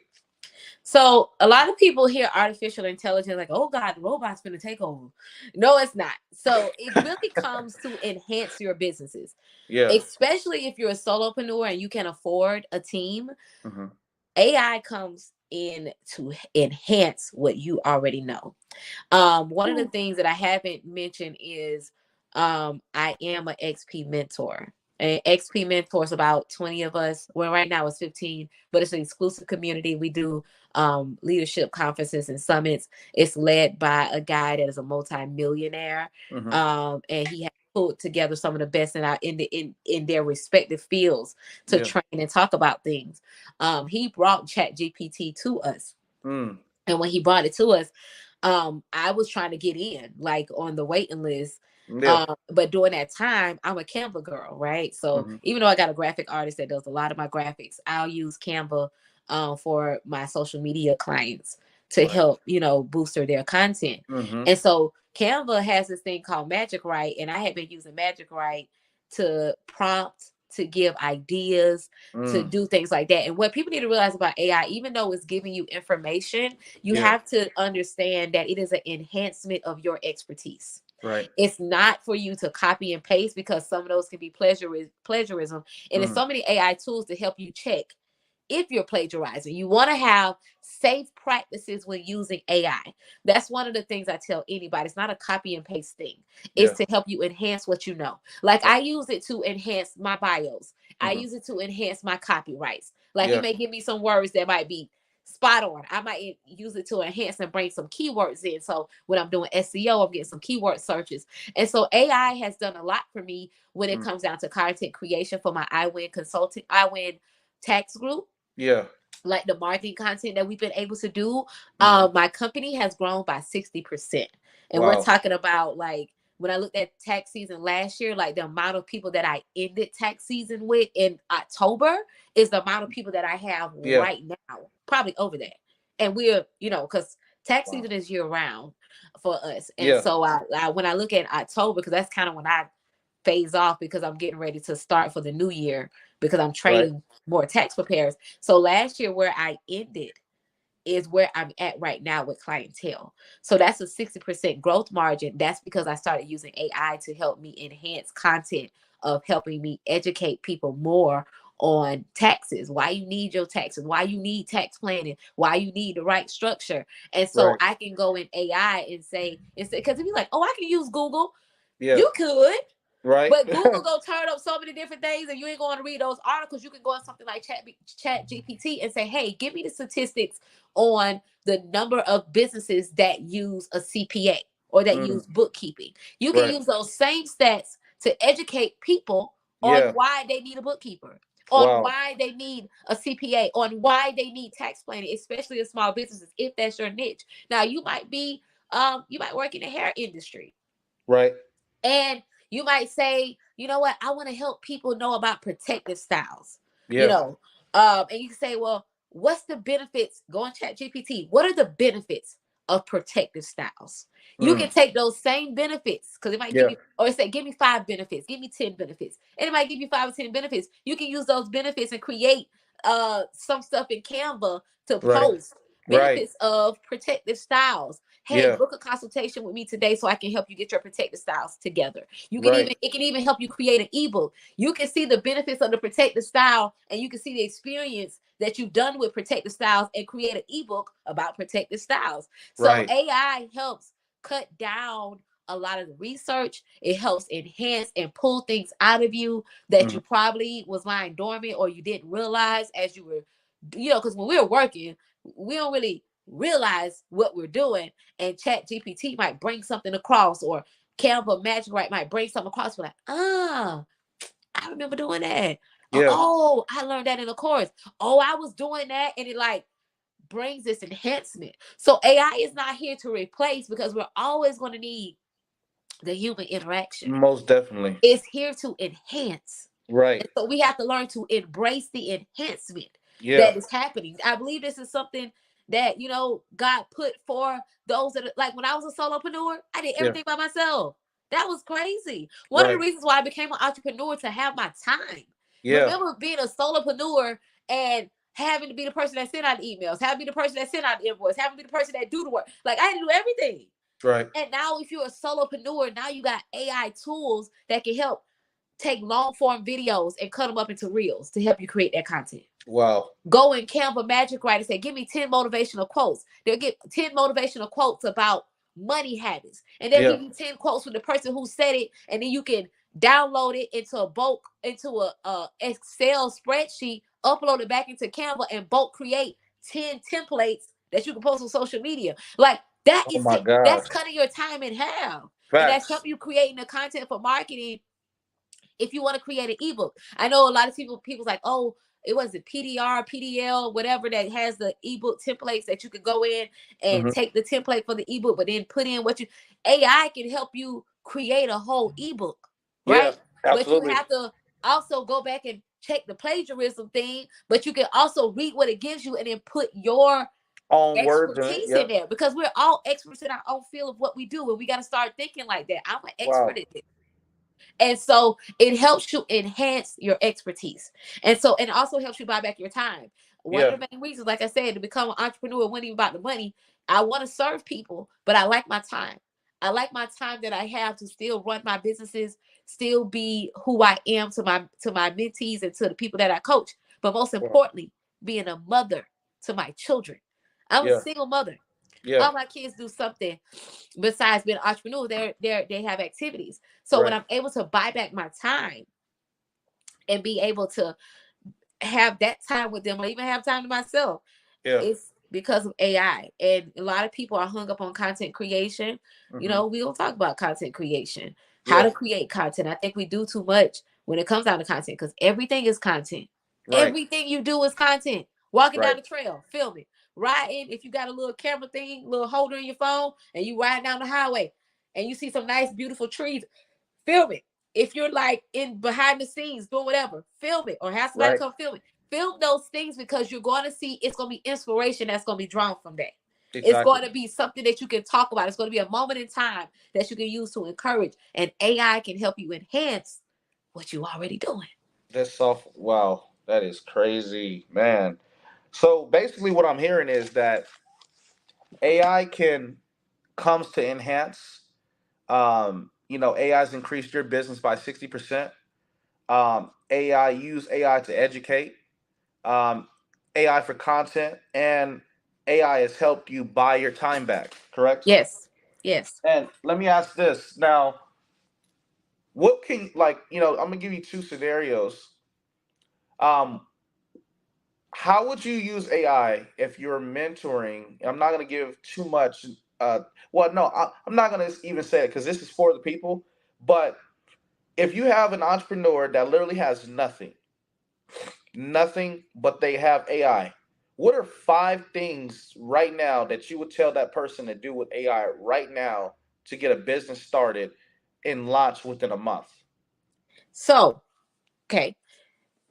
So a lot of people hear artificial intelligence like, oh God, robots gonna take over. No, it's not. So it really comes to enhance your businesses, Yeah. especially if you're a solopreneur and you can afford a team. Hmm. AI comes in to enhance what you already know. One of the things that I haven't mentioned is I am an XP mentor. An XP mentor is about 20 of us. Well, right now it's 15, but it's an exclusive community. We do leadership conferences and summits. It's led by a guy that is a multi-millionaire. Hmm. And he has pulled together some of the best in their respective fields to Yeah. train and talk about things. He brought Chat GPT to us. Mm. And when he brought it to us, I was trying to get in, like on the waiting list. Yeah. But during that time, I'm a Canva girl, right? So Hmm. even though I got a graphic artist that does a lot of my graphics, I'll use Canva for my social media clients to Right. help, booster their content. Hmm. And so Canva has this thing called Magic Write, and I had been using Magic Write to prompt, to give ideas, to Mm. do things like that. And what people need to realize about AI, even though it's giving you information, you Yeah. have to understand that it is an enhancement of your expertise. Right. It's not for you to copy and paste, because some of those can be plagiarism. And there's Mm. so many AI tools to help you check if you're plagiarizing. You want to have safe practices when using AI. That's one of the things I tell anybody. It's not a copy and paste thing. It's Yeah. to help you enhance what you know. Like Right. I use it to enhance my bios. I Hmm. use it to enhance my copyrights. Like it Yeah. may give me some words that might be spot on. I might use it to enhance and bring some keywords in. So when I'm doing SEO, I'm getting some keyword searches. And so AI has done a lot for me when it Mm. comes down to content creation for my iWin tax group, Yeah. like the marketing content that we've been able to do. Hmm. My company has grown by 60%. And we're Wow. talking about, like, when I looked at tax season last year, like the amount of people that I ended tax season with in October is the amount of people that I have Yeah. right now, probably over that. And we're, because tax Wow. season is year round for us. And Yeah. so when I look at October, because that's kind of when I phase off, because I'm getting ready to start for the new year, because I'm Right. training more tax preparers. So last year where I ended is where I'm at right now with clientele. So that's a 60% growth margin. That's because I started using AI to help me enhance content of helping me educate people more on taxes, why you need your taxes, why you need tax planning, why you need the right structure. And so Right. I can go in AI and say, instead, because if you're like, oh, I can use Google, Yeah. you could. Right. But Google go turn up so many different things, and you ain't going to read those articles. You can go on something like Chat GPT and say, "Hey, give me the statistics on the number of businesses that use a CPA or that Mm. use bookkeeping." You can Right. use those same stats to educate people on Yeah. why they need a bookkeeper, on Wow. why they need a CPA, on why they need tax planning, especially in small businesses, if that's your niche. Now, you might work in the hair industry, Right. and you might say, you know what, I want to help people know about protective styles, you Yeah. know. And you can say, well, what's the benefits? Go on Chat GPT. What are the benefits of protective styles? You Mm. can take those same benefits, because it might give Yeah. you, or it say, give me 5 benefits, give me 10 benefits. And it might give you 5 or 10 benefits. You can use those benefits and create some stuff in Canva to Right. post Right. benefits of protective styles. Hey, Yeah. book a consultation with me today so I can help you get your protective styles together. Right. It can even help you create an ebook. You can see the benefits of the protective style, and you can see the experience that you've done with protective styles and create an ebook about protective styles. So Right. AI helps cut down a lot of the research. It helps enhance and pull things out of you that Hmm. you probably was lying dormant or you didn't realize as you were, because when we're working, we don't really realize what we're doing, and Chat GPT might bring something across, or Canva Magic Write might bring something across. We're like, I remember doing that. Yeah. Oh, I learned that in a course. Oh, I was doing that, and it like brings this enhancement. So AI is not here to replace, because we're always going to need the human interaction. Most definitely. It's here to enhance. Right. And so we have to learn to embrace the enhancement Yeah. that is happening. I believe this is something that, God put for those that, like when I was a solopreneur, I did Yeah. everything by myself. That was crazy. One of the Right. reasons why I became an entrepreneur to have my time. Yeah. Remember being a solopreneur and having to be the person that sent out emails, having to be the person that sent out the invoice, having to be the person that do the work. Like I had to do everything. Right. And now if you're a solopreneur, now you got AI tools that can help take long form videos and cut them up into reels to help you create that content. Wow. Go in Canva Magic Write and say, give me 10 motivational quotes. They'll get 10 motivational quotes about money habits. And they'll Yeah. give you 10 quotes from the person who said it. And then you can download it into a bulk, into a Excel spreadsheet, upload it back into Canva and bulk create 10 templates that you can post on social media. Like that Oh is my it. That's gosh. cutting your time in half. And that's Facts. helping you creating the content for marketing if you want to create an ebook. I know a lot of people's like, oh, it was the PDR, PDL, whatever that has the ebook templates that you could go in and Hmm. take the template for the ebook, but then put in what you AI can help you create a whole ebook, Yeah. right? But you Absolutely. have to also go back and check the plagiarism thing, but you can also read what it gives you and then put your Own words in it. expertise in Yep. there because we're all experts in our own field of what we do, and we got to start thinking like that. I'm an expert Wow. at this. And so it helps you enhance your expertise. And so it also helps you buy back your time. One Yeah. of the main reasons, like I said, to become an entrepreneur wasn't even about the money. I want to serve people, but I like my time. I like my time that I have to still run my businesses, still be who I am to my mentees and to the people that I coach. But most Wow. importantly, being a mother to my children. I'm a Yeah. single mother. Yeah. All my kids do something besides being entrepreneurs. They have activities. So when Right. I'm able to buy back my time and be able to have that time with them, or even have time to myself, Yeah. it's because of AI. And a lot of people are hung up on content creation. Hmm. We don't talk about content creation, how Yeah. to create content. I think we do too much when it comes down to content because everything is content. Right. Everything you do is content. Walking down Right. the trail, film it. Riding, if you got a little camera thing, little holder in your phone, and you ride down the highway and you see some nice, beautiful trees, film it. If you're like in behind the scenes doing whatever, film it or have somebody Right. come film it. Film those things because you're going to see it's going to be inspiration that's going to be drawn from that. It's Exactly. going to be something that you can talk about. It's going to be a moment in time that you can use to encourage. And AI can help you enhance what you already doing. That's soft. Wow. That is crazy, man. So basically, what I'm hearing is that AI can comes to enhance. AI's increased your business by 60%. AI to educate. Um, AI for content, and AI has helped you buy your time back. Correct. Yes. Yes. And let me ask this now: what can I'm gonna give you two scenarios. Um, how would you use AI if you're mentoring? I'm not going to give too much. Well, no, I'm not going to even say it because this is for the people. But if you have an entrepreneur that literally has nothing, nothing, but they have AI, what are five things right now that you would tell that person to do with AI right now to get a business started and launch within a month? So, okay.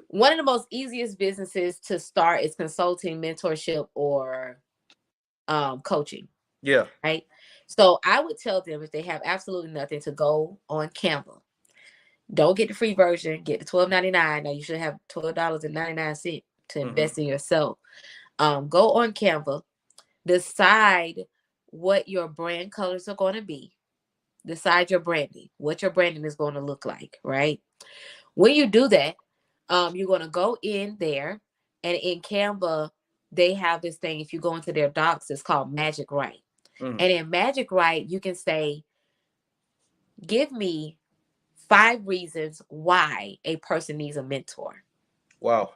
One of the most easiest businesses to start is consulting, mentorship, or coaching, Yeah. right? So I would tell them if they have absolutely nothing to go on Canva. Don't get the free version. Get the $12.99. Now you should have $12.99 to Hmm. invest in yourself. Go on Canva. Decide what your brand colors are going to be. Decide your branding. What your branding is going to look like. Right. When you do that, you're going to go in there, and in Canva, they have this thing. If you go into their docs, it's called Magic Write. Hmm. And in Magic Write, you can say, give me 5 reasons why a person needs a mentor. Wow.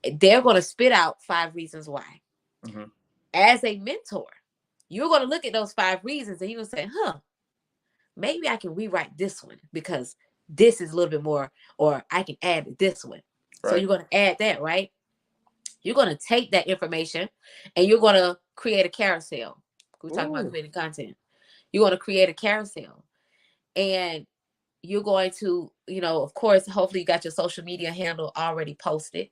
They're going to spit out 5 reasons why. Hmm. As a mentor, you're going to look at those 5 reasons and you're going to say, maybe I can rewrite this one because this is a little bit more, or I can add this one. So Right. you're going to add that, right? You're going to take that information and you're going to create a carousel. We're talking about Ooh. creating content. you're going to create a carousel, and you're going to, of course, hopefully you got your social media handle already posted,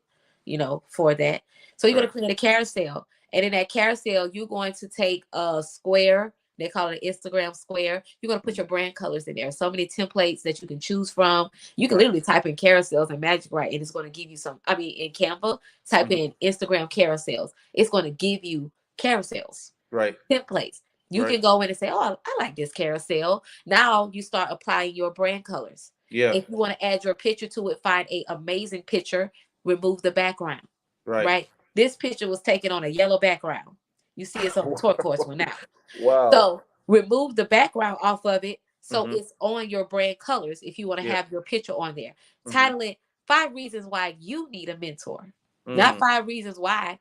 for that. So you're going Right. to create a carousel. And in that carousel, you're going to take a square. They call it an Instagram square. You're going to put Mhm. your brand colors in there. So many templates that you can choose from. You can Right. literally type in carousels and Magic Right, and it's going to give you in Canva, type Hmm. in Instagram carousels. It's going to give you carousels Right. templates. You Right. can go in and say, "Oh, I like this carousel." Now you start applying your brand colors. Yeah. If you want to add your picture to it, find a amazing picture, remove the background. Right. Right? This picture was taken on a yellow background. You see it's on a turquoise one now. Wow. So remove the background off of it so Hmm. it's on your brand colors if you want to Yeah. have your picture on there. Hmm. Title it 5 Reasons Why You Need a Mentor. Not Mm. 5 reasons why,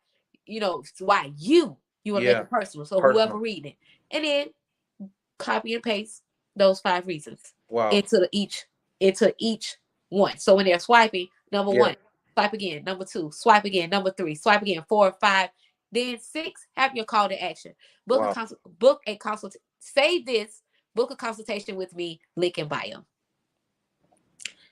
why you want to make Yeah. it personal. So whoever Personal. reading it. And then copy and paste those 5 reasons Wow. into each one. So when they're swiping, number Yeah. one, swipe again, number two, swipe again, number three, swipe again, four, five, then six, have your call to action. Wow. Book a consult. Save this. Book a consultation with me. Link in bio.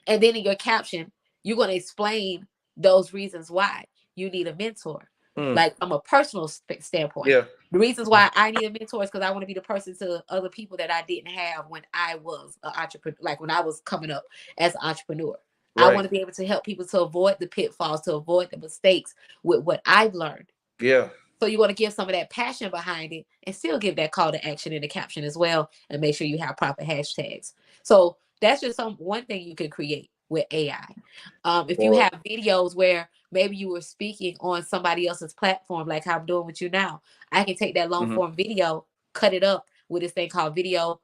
And then in your caption, you're going to explain those reasons why you need a mentor, Mm. like from a personal standpoint. Yeah. The reasons why I need a mentor is because I want to be the person to other people that I didn't have when I was an entrepreneur, like when I was coming up as an entrepreneur. I Right. want to be able to help people to avoid the pitfalls, to avoid the mistakes with what I've learned. Yeah. So you want to give some of that passion behind it and still give that call to action in the caption as well, and make sure you have proper hashtags. So that's just one thing you can create with AI. If you Boy. have videos where maybe you were speaking on somebody else's platform, like how I'm doing with you now, I can take that long Hmm. form video, cut it up with this thing called video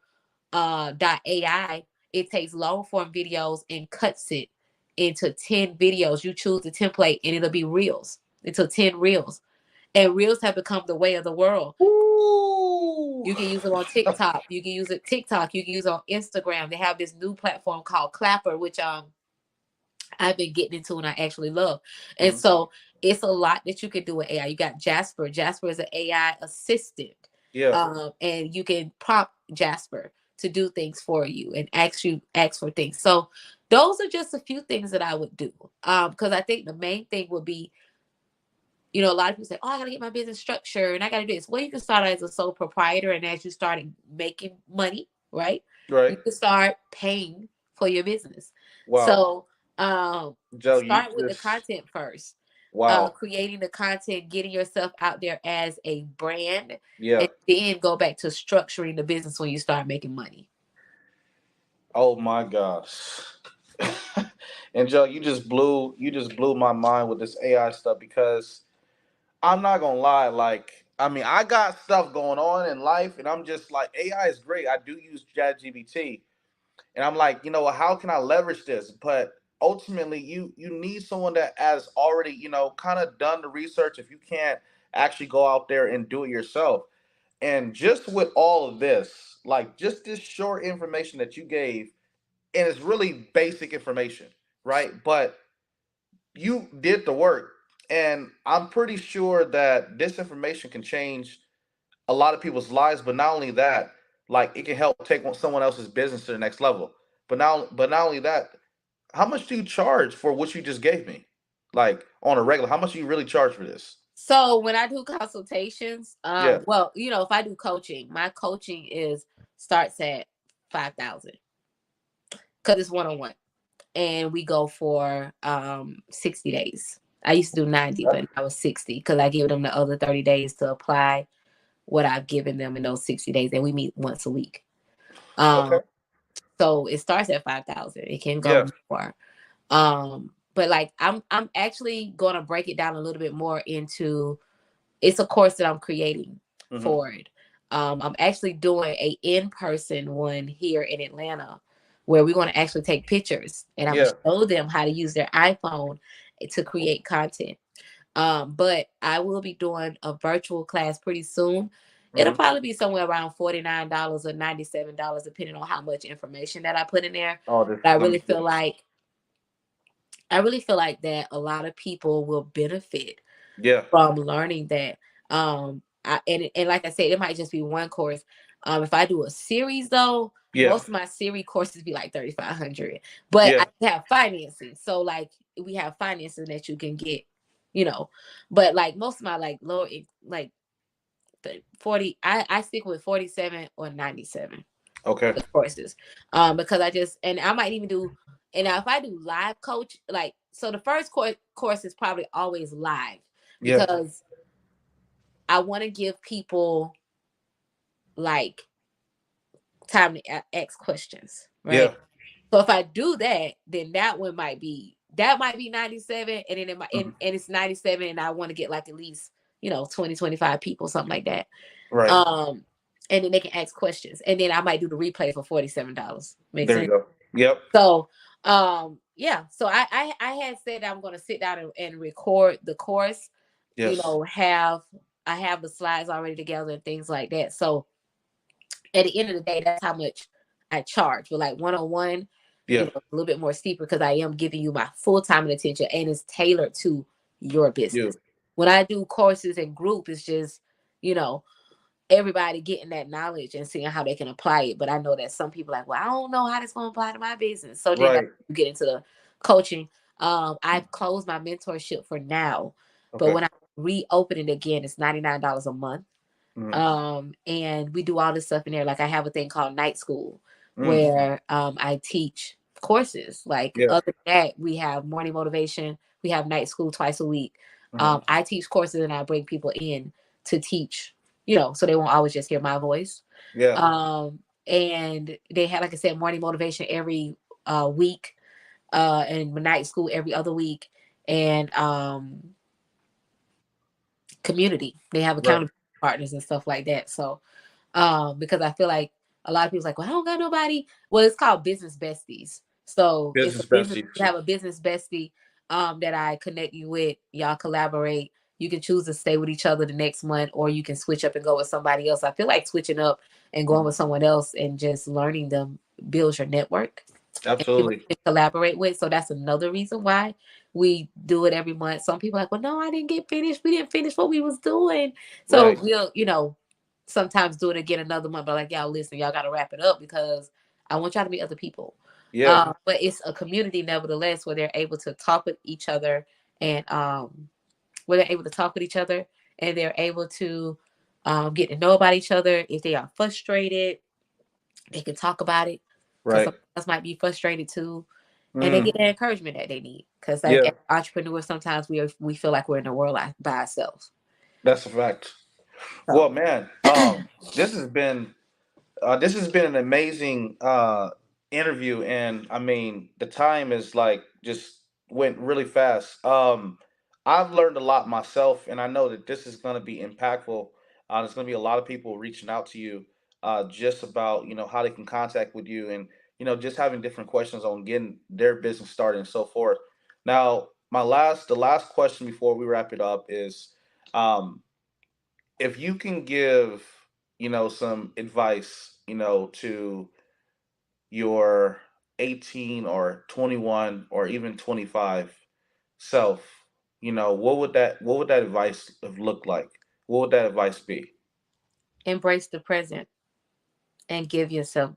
.ai. It takes long form videos and cuts it into 10 videos. You choose the template and it'll be reels, into 10 reels, and reels have become the way of the world. Ooh. You can use it on TikTok. You can use it TikTok. You can use it on Instagram. They have this new platform called Clapper, which I've been getting into and I actually love. And Hmm. so it's a lot that you can do with AI. You got Jasper. Jasper is an AI assistant. Yeah. And you can prompt Jasper to do things for you and ask for things. So those are just a few things that I would do. Because I think the main thing would be, a lot of people say, "Oh, I got to get my business structure and I got to do this." Well, you can start as a sole proprietor, and as you start making money, right, you Right. can start paying for your business. Wow. So, Joe, you start with the just content first, wow. creating the content, getting yourself out there as a brand, Yeah. and then go back to structuring the business when you start making money. Oh my gosh. And Joe, you just blew my mind with this AI stuff because I'm not gonna lie, like I mean I got stuff going on in life and I'm just like AI is great. I do use ChatGPT and I'm like, how can I leverage this? But ultimately you need someone that has already, kind of done the research if you can't actually go out there and do it yourself. And just with all of this, like just this short information that you gave, and it's really basic information, right? But you did the work, and I'm pretty sure that this information can change a lot of people's lives. But not only that, like it can help take someone else's business to the next level. But not only that, how much do you charge for what you just gave me? Like on a regular, how much do you really charge for this? So when I do consultations, Yeah. well, if I do coaching, my coaching is starts at 5,000 because it's one on one, and we go for 60 days. I used to do 90, but I was 60 because I give them the other 30 days to apply what I've given them in those 60 days, and we meet once a week. Okay. Um, so it starts at 5,000. It can Yeah. go more. But like I'm actually gonna break it down a little bit more into, it's a course that I'm creating Hmm. for it. I'm actually doing a in-person one here in Atlanta where we're going to actually take pictures and I'm going Yeah. to show them how to use their iPhone to create content. But I will be doing a virtual class pretty soon. It'll Hmm. probably be somewhere around $49 or $97, depending on how much information that I put in there. Oh, this But is understood. I really feel like that a lot of people will benefit Yeah. from learning that. And like I said, it might just be one course. If I do a series though, Yeah. most of my series courses be like 3,500. But Yeah. I have financing, so like we have financing that you can get, you know. But like most of my like lower like the 40, I stick with 47 or 97 Okay. the courses, because I just, and I might even do, and now if I do live coach, like, so the first course is probably always live, Yeah. because I want to give people like time to ask questions, right? Yeah. So if I do that, then that might be 97, and then it might, Mhm. and it's 97, and I want to get like at least 20 25 people, something like that. Right. Um, and then they can ask questions, and then I might do the replay for $47. Make There you sense? go. Yep. So, yeah. So I had said I'm going to sit down and record the course. You Yes. know, have I have the slides already together and things like that. So at the end of the day, that's how much I charge. But like 101, Yeah. a little bit more steeper, because I am giving you my full time and attention, and it's tailored to your business. You. When I do courses and group, it's just, you know, everybody getting that knowledge and seeing how they can apply it. But I know that some people are like, well, I don't know how this going to apply to my business. So then Right. you get into the coaching. I've closed my mentorship for now, but Okay. when I reopen it again, it's $99 a month. Mm. And we do all this stuff in there. Like I have a thing called night school, Mm. where I teach courses. Like Yeah. other than that, we have morning motivation, we have night school twice a week. Hmm. I teach courses, and I bring people in to teach, so they won't always just hear my voice. Yeah. And they have, like I said, morning motivation every week, and night school every other week, and community. They have Right. accountability partners and stuff like that. So because I feel like a lot of people's like, well, I don't got nobody. Well, it's called business besties. So it's a Business business. besties. You have a business bestie that I connect you with. Y'all collaborate. You can choose to stay with each other the next month, or you can switch up and go with somebody else. I feel like switching up and going Mhm. with someone else and just learning them builds your network and people Absolutely. to collaborate with. So that's another reason why we do it every month. Some people are like, well, no, I didn't get finished. We didn't finish what we was doing. So Right. we'll, sometimes do it again another month. But like, y'all listen, y'all got to wrap it up, because I want y'all to meet other people. Yeah. But it's a community nevertheless, where they're able to talk with each other, and where they're able to talk with each other, and they're able to get to know about each other. If they are frustrated, they can talk about it, because Right. some of us might be frustrated too, and they Mm. get the encouragement that they need. Because like Yeah. as entrepreneurs, sometimes we feel like we're in the world by ourselves. That's a fact. Well, So man, this has been this has been an amazing interview, and I mean the time is like just went really fast. I've learned a lot myself, and I know that this is going to be impactful. There's going to be a lot of people reaching out to you, just about how they can contact with you, and just having different questions on getting their business started and so forth. Now, the last question before we wrap it up is, um, if you can give some advice to your 18 or 21 or even 25 self, what would that advice have looked like? What would that advice be? embrace the present and give yourself